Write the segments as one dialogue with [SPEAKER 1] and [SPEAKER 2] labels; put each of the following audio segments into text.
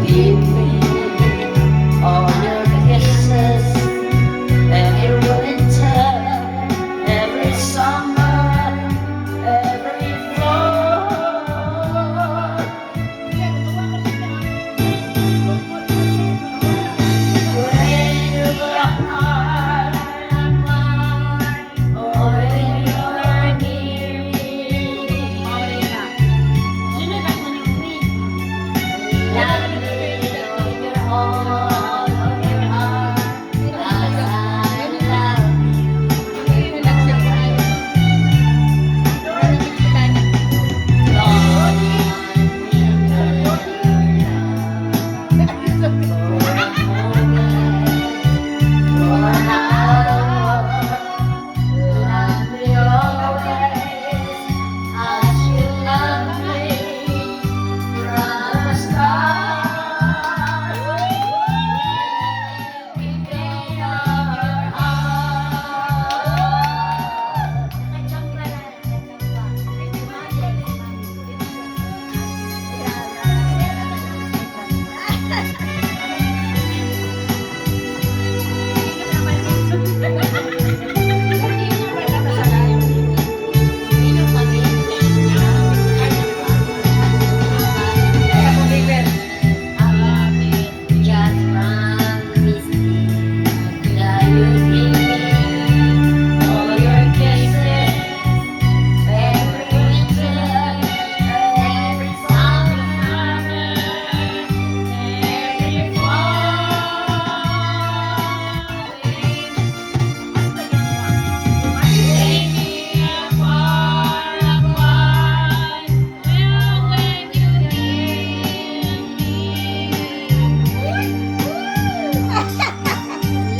[SPEAKER 1] give me all your kisses every winter, every summer, every fall. When you were hard, or when you were near me, love me with your whole of your heart, 'cause I love you. Lord,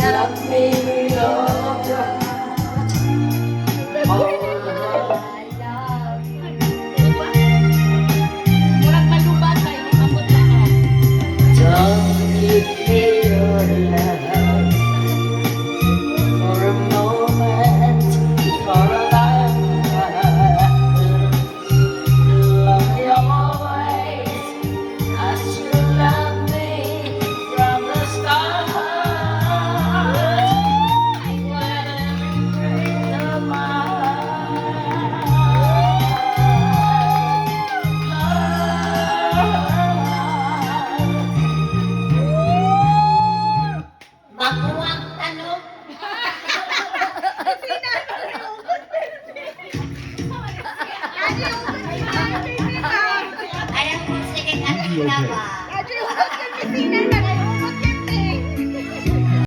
[SPEAKER 1] love me with all your heart. Oh, I love you. Don't give me your love for a moment, for a lifetime. Love me always as you love me from the start.
[SPEAKER 2] Makuwang tanong. Ayan po, sige, anak na ba?